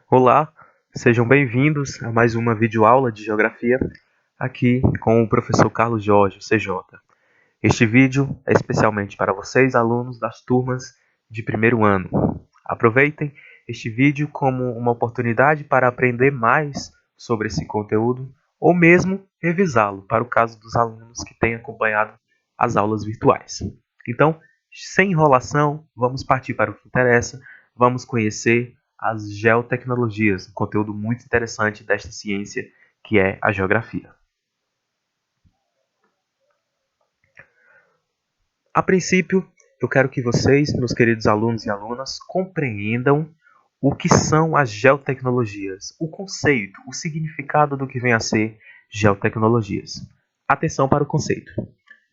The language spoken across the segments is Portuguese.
Olá, sejam bem-vindos a mais uma videoaula de Geografia, aqui com o professor Carlos Jorge, CJ. Este vídeo é especialmente para vocês, alunos das turmas de primeiro ano. Aproveitem este vídeo como uma oportunidade para aprender mais sobre esse conteúdo ou mesmo revisá-lo, para o caso dos alunos que têm acompanhado as aulas virtuais. Então, sem enrolação, vamos partir para o que interessa, vamos conhecer as geotecnologias, um conteúdo muito interessante desta ciência que é a geografia. A princípio, eu quero que vocês, meus queridos alunos e alunas, compreendam o que são as geotecnologias, o conceito, o significado do que vem a ser geotecnologias. Atenção para o conceito.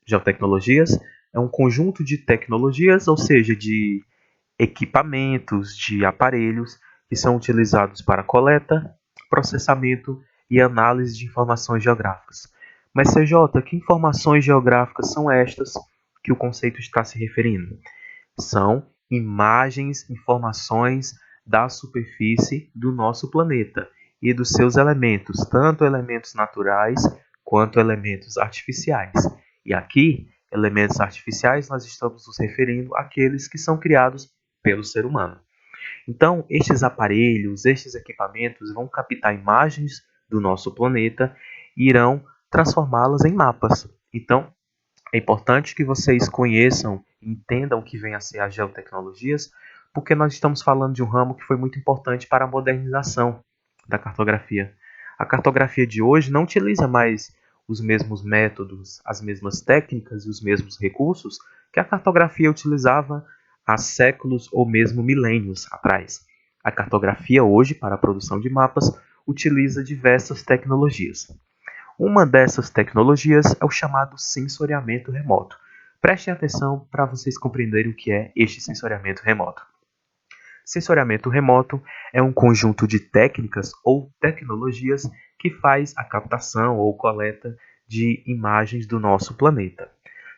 Geotecnologias é um conjunto de tecnologias, ou seja, de equipamentos, de aparelhos que são utilizados para coleta, processamento e análise de informações geográficas. Mas, CJ, que informações geográficas são estas que o conceito está se referindo? São imagens, informações da superfície do nosso planeta e dos seus elementos, tanto elementos naturais quanto elementos artificiais. E aqui, elementos artificiais, nós estamos nos referindo àqueles que são criados pelo ser humano. Então, estes aparelhos, estes equipamentos vão captar imagens do nosso planeta e irão transformá-las em mapas. Então, é importante que vocês conheçam e entendam o que vem a ser as geotecnologias, porque nós estamos falando de um ramo que foi muito importante para a modernização da cartografia. A cartografia de hoje não utiliza mais os mesmos métodos, as mesmas técnicas e os mesmos recursos que a cartografia utilizava há séculos ou mesmo milênios atrás. A cartografia hoje, para a produção de mapas, utiliza diversas tecnologias. Uma dessas tecnologias é o chamado sensoriamento remoto. Prestem atenção para vocês compreenderem o que é este sensoriamento remoto. Sensoriamento remoto é um conjunto de técnicas ou tecnologias que faz a captação ou coleta de imagens do nosso planeta.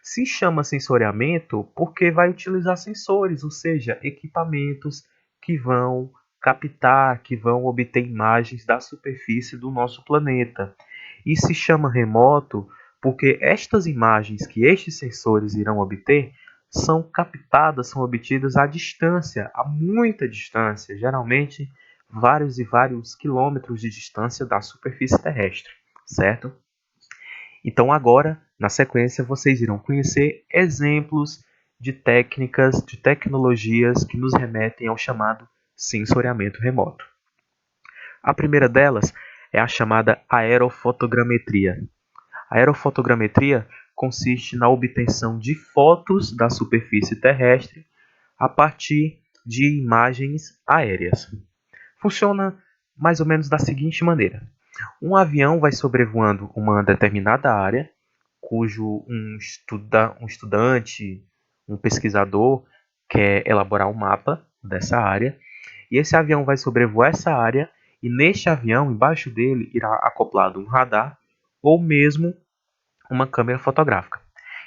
Se chama sensoriamento porque vai utilizar sensores, ou seja, equipamentos que vão captar, que vão obter imagens da superfície do nosso planeta. E se chama remoto porque estas imagens que estes sensores irão obter são captadas, são obtidas à distância, a muita distância, geralmente vários e vários quilômetros de distância da superfície terrestre, certo? Então agora, na sequência, vocês irão conhecer exemplos de técnicas, de tecnologias que nos remetem ao chamado sensoriamento remoto. A primeira delas é a chamada aerofotogrametria. A aerofotogrametria consiste na obtenção de fotos da superfície terrestre a partir de imagens aéreas. Funciona mais ou menos da seguinte maneira: um avião vai sobrevoando uma determinada área, cujo um estudante, um pesquisador quer elaborar um mapa dessa área, e esse avião vai sobrevoar essa área, e neste avião, embaixo dele, irá acoplado um radar ou mesmo uma câmera fotográfica.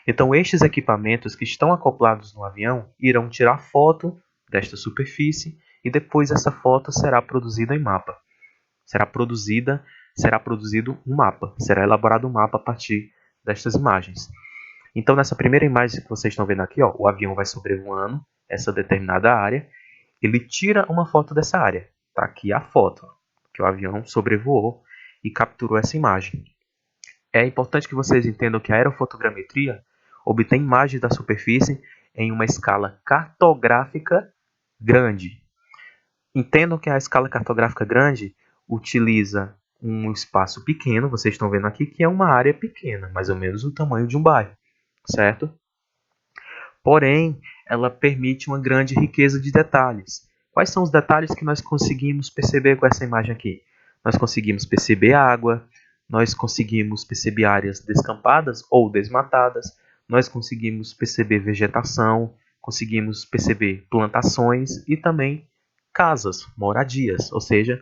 Então, estes equipamentos que estão acoplados no avião irão tirar foto desta superfície e depois essa foto será produzida em mapa. Será produzido um mapa, será elaborado um mapa a partir destas imagens. Então, nessa primeira imagem que vocês estão vendo aqui, ó, o avião vai sobrevoando essa determinada área, ele tira uma foto dessa área. Está aqui a foto que o avião sobrevoou e capturou essa imagem. É importante que vocês entendam que a aerofotogrametria obtém imagens da superfície em uma escala cartográfica grande. Entendam que a escala cartográfica grande utiliza um espaço pequeno, vocês estão vendo aqui que é uma área pequena, mais ou menos o tamanho de um bairro, certo? Porém, ela permite uma grande riqueza de detalhes. Quais são os detalhes que nós conseguimos perceber com essa imagem aqui? Nós conseguimos perceber água, nós conseguimos perceber áreas descampadas ou desmatadas, nós conseguimos perceber vegetação, conseguimos perceber plantações e também casas, moradias, ou seja,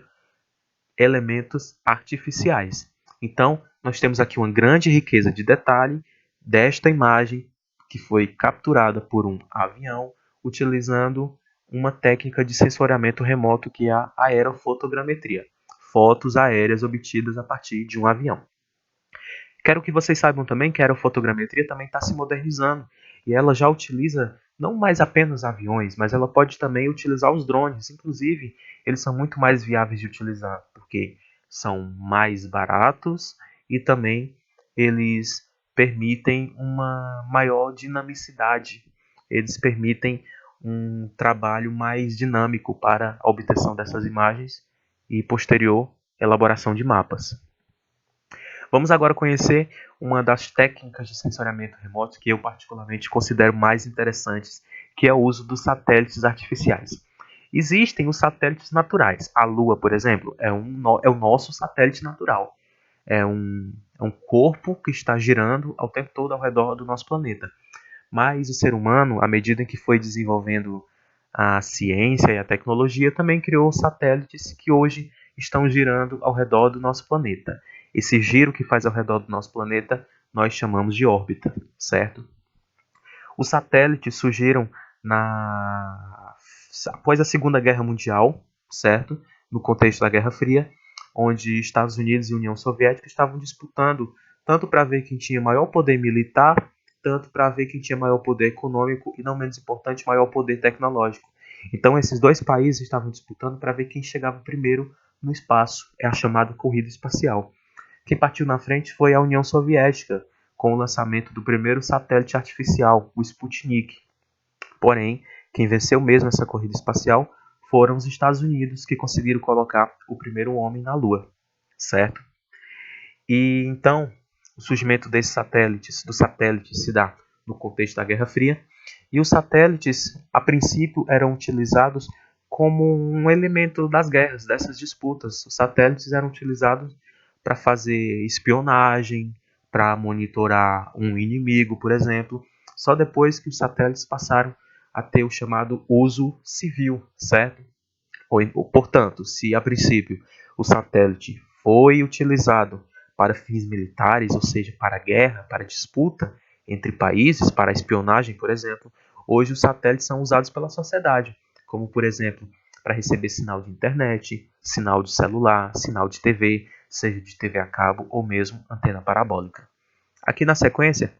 elementos artificiais. Então, nós temos aqui uma grande riqueza de detalhe desta imagem que foi capturada por um avião utilizando uma técnica de sensoriamento remoto que é a aerofotogrametria, fotos aéreas obtidas a partir de um avião. Quero que vocês saibam também que a aerofotogrametria também está se modernizando e ela já utiliza não mais apenas aviões, mas ela pode também utilizar os drones. Inclusive, eles são muito mais viáveis de utilizar porque são mais baratos e também eles permitem uma maior dinamicidade. Eles permitem um trabalho mais dinâmico para a obtenção dessas imagens e posterior elaboração de mapas. Vamos agora conhecer uma das técnicas de sensoriamento remoto que eu particularmente considero mais interessantes, que é o uso dos satélites artificiais. Existem os satélites naturais. A Lua, por exemplo, é o nosso satélite natural. É um corpo que está girando ao tempo todo ao redor do nosso planeta. Mas o ser humano, à medida em que foi desenvolvendo a ciência e a tecnologia, também criou satélites que hoje estão girando ao redor do nosso planeta. Esse giro que faz ao redor do nosso planeta nós chamamos de órbita, certo? Os satélites surgiram após a Segunda Guerra Mundial, certo? No contexto da Guerra Fria, onde Estados Unidos e União Soviética estavam disputando tanto para ver quem tinha maior poder militar, tanto para ver quem tinha maior poder econômico e, não menos importante, maior poder tecnológico. Então, esses dois países estavam disputando para ver quem chegava primeiro no espaço. É a chamada corrida espacial. Quem partiu na frente foi a União Soviética, com o lançamento do primeiro satélite artificial, o Sputnik. Porém, quem venceu mesmo essa corrida espacial foram os Estados Unidos, que conseguiram colocar o primeiro homem na Lua, certo? E então, o surgimento dos satélites se dá no contexto da Guerra Fria, e os satélites, a princípio, eram utilizados como um elemento das guerras, dessas disputas. Os satélites eram utilizados para fazer espionagem, para monitorar um inimigo, por exemplo, só depois que os satélites passaram a ter o chamado uso civil, certo? Portanto, se a princípio o satélite foi utilizado para fins militares, ou seja, para guerra, para disputa entre países, para espionagem, por exemplo, hoje os satélites são usados pela sociedade, como por exemplo, para receber sinal de internet, sinal de celular, sinal de TV, seja de TV a cabo ou mesmo antena parabólica. Aqui na sequência,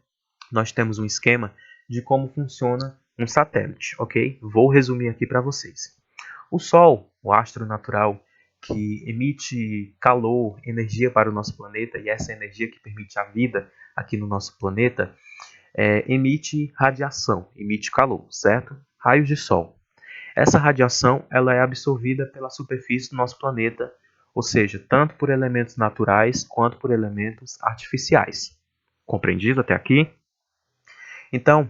nós temos um esquema de como funciona um satélite, ok? Vou resumir aqui para vocês. O Sol, o astro natural que emite calor, energia para o nosso planeta, e essa energia que permite a vida aqui no nosso planeta, emite radiação, emite calor, certo? Raios de Sol. Essa radiação ela é absorvida pela superfície do nosso planeta, ou seja, tanto por elementos naturais quanto por elementos artificiais. Compreendido até aqui? Então,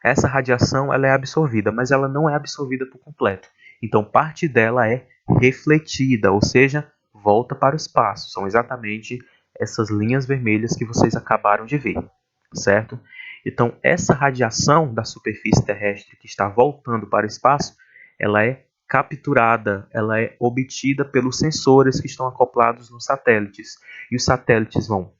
essa radiação ela é absorvida, mas ela não é absorvida por completo. Então, parte dela é refletida, ou seja, volta para o espaço. São exatamente essas linhas vermelhas que vocês acabaram de ver, certo? Então, essa radiação da superfície terrestre que está voltando para o espaço, ela é capturada, ela é obtida pelos sensores que estão acoplados nos satélites. E os satélites vão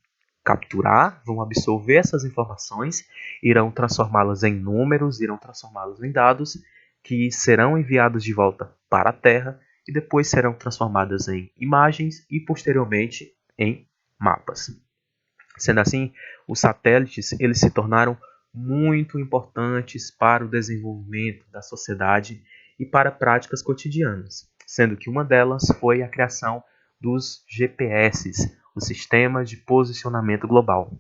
capturar, vão absorver essas informações, irão transformá-las em números, irão transformá-las em dados que serão enviados de volta para a Terra e depois serão transformadas em imagens e posteriormente em mapas. Sendo assim, os satélites eles se tornaram muito importantes para o desenvolvimento da sociedade e para práticas cotidianas, sendo que uma delas foi a criação dos GPS, os sistemas de posicionamento global.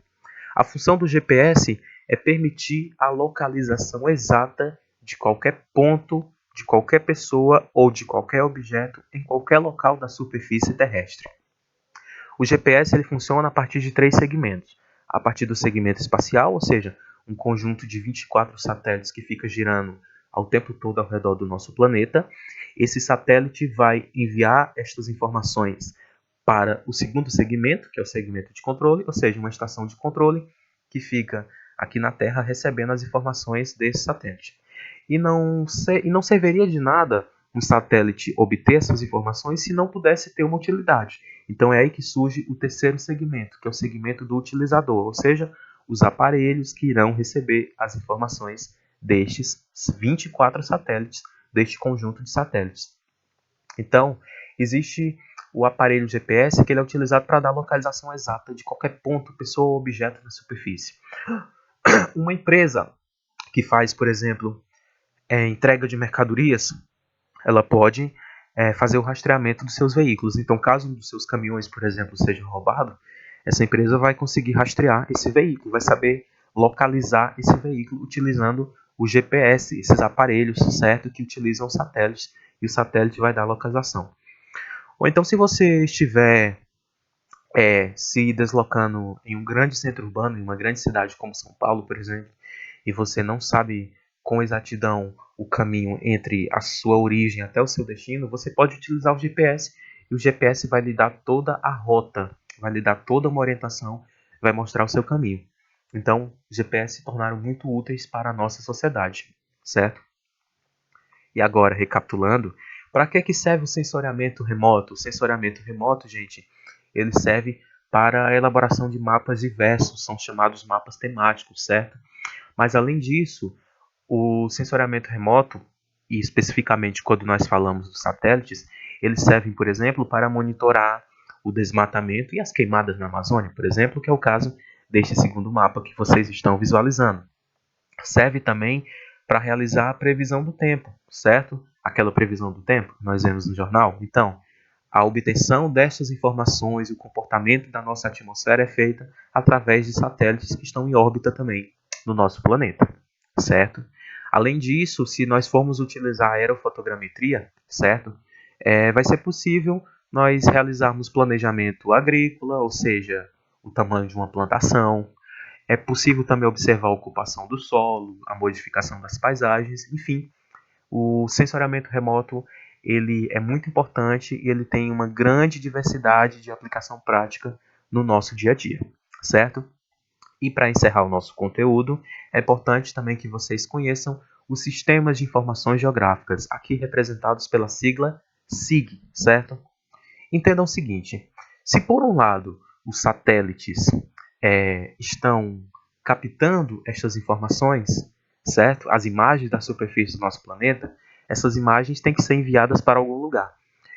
A função do GPS é permitir a localização exata de qualquer ponto, de qualquer pessoa ou de qualquer objeto em qualquer local da superfície terrestre. O GPS ele funciona a partir de 3 segmentos. A partir do segmento espacial, ou seja, um conjunto de 24 satélites que fica girando ao tempo todo ao redor do nosso planeta. Esse satélite vai enviar estas informações para o segundo segmento, que é o segmento de controle, ou seja, uma estação de controle que fica aqui na Terra recebendo as informações desse satélite. E não serviria de nada um satélite obter essas informações se não pudesse ter uma utilidade. Então é aí que surge o terceiro segmento, que é o segmento do utilizador, ou seja, os aparelhos que irão receber as informações destes 24 satélites deste conjunto de satélites. Então, existe o aparelho GPS, que ele é utilizado para dar a localização exata de qualquer ponto, pessoa ou objeto na superfície. Uma empresa que faz, por exemplo, entrega de mercadorias, ela pode fazer o rastreamento dos seus veículos. Então, caso um dos seus caminhões, por exemplo, seja roubado, essa empresa vai conseguir rastrear esse veículo, vai saber localizar esse veículo utilizando o GPS, esses aparelhos, certo, que utilizam satélites, e o satélite vai dar a localização. Ou então, se você estiver se deslocando em um grande centro urbano, em uma grande cidade como São Paulo, por exemplo, e você não sabe com exatidão o caminho entre a sua origem até o seu destino, você pode utilizar o GPS, e o GPS vai lhe dar toda a rota, vai lhe dar toda uma orientação, vai mostrar o seu caminho. Então, GPS se tornaram muito úteis para a nossa sociedade, certo? E agora, recapitulando, para que serve o sensoriamento remoto? O sensoriamento remoto, gente, ele serve para a elaboração de mapas diversos, são chamados mapas temáticos, certo? Mas além disso, o sensoriamento remoto, e especificamente quando nós falamos dos satélites, eles servem, por exemplo, para monitorar o desmatamento e as queimadas na Amazônia, por exemplo, que é o caso deste segundo mapa que vocês estão visualizando. Serve também para realizar a previsão do tempo, certo? Aquela previsão do tempo que nós vemos no jornal. Então, a obtenção destas informações e o comportamento da nossa atmosfera é feita através de satélites que estão em órbita também no nosso planeta, certo? Além disso, se nós formos utilizar a aerofotogrametria, certo? Vai ser possível nós realizarmos planejamento agrícola, ou seja, o tamanho de uma plantação. É possível também observar a ocupação do solo, a modificação das paisagens, enfim. O sensoriamento remoto ele é muito importante e ele tem uma grande diversidade de aplicação prática no nosso dia a dia, certo? E para encerrar o nosso conteúdo, é importante também que vocês conheçam os sistemas de informações geográficas, aqui representados pela sigla SIG, certo? Entendam o seguinte, se por um lado os satélites estão captando estas informações, certo? As imagens da superfície do nosso planeta, essas imagens têm que ser enviadas para algum lugar.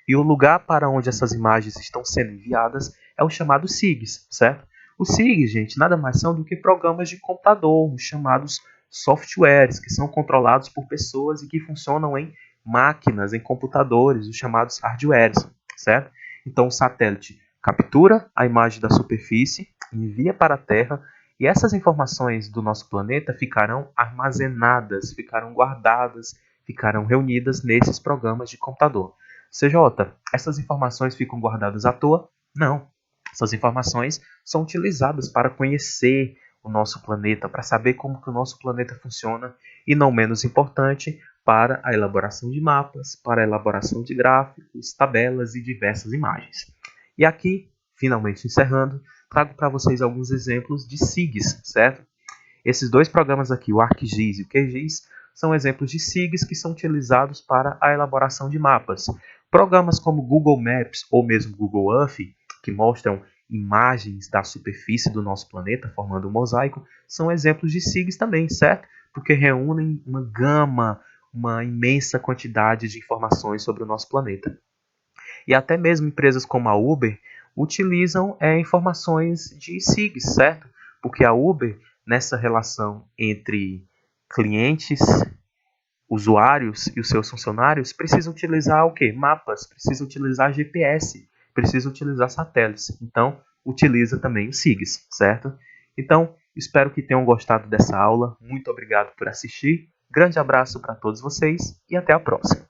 E o lugar para onde essas imagens estão sendo enviadas é o chamado SIGs, certo? Os SIGs, gente, nada mais são do que programas de computador, os chamados softwares, que são controlados por pessoas e que funcionam em máquinas, em computadores, os chamados hardwares, certo? Então o satélite captura a imagem da superfície, envia para a Terra, e essas informações do nosso planeta ficarão armazenadas, ficarão guardadas, ficarão reunidas nesses programas de computador. CJ, essas informações ficam guardadas à toa? Não. Essas informações são utilizadas para conhecer o nosso planeta, para saber como que o nosso planeta funciona e, não menos importante, para a elaboração de mapas, para a elaboração de gráficos, tabelas e diversas imagens. E aqui, finalmente encerrando, trago para vocês alguns exemplos de SIGs, certo? Esses dois programas aqui, o ArcGIS e o QGIS, são exemplos de SIGs que são utilizados para a elaboração de mapas. Programas como Google Maps ou mesmo Google Earth, que mostram imagens da superfície do nosso planeta formando um mosaico, são exemplos de SIGs também, certo? Porque reúnem uma gama, uma imensa quantidade de informações sobre o nosso planeta. E até mesmo empresas como a Uber utilizam informações de SIGs, certo? Porque a Uber, nessa relação entre clientes, usuários e os seus funcionários, precisa utilizar o quê? Mapas, precisa utilizar GPS, precisa utilizar satélites. Então, utiliza também os SIGs, certo? Então, espero que tenham gostado dessa aula. Muito obrigado por assistir. Grande abraço para todos vocês e até a próxima.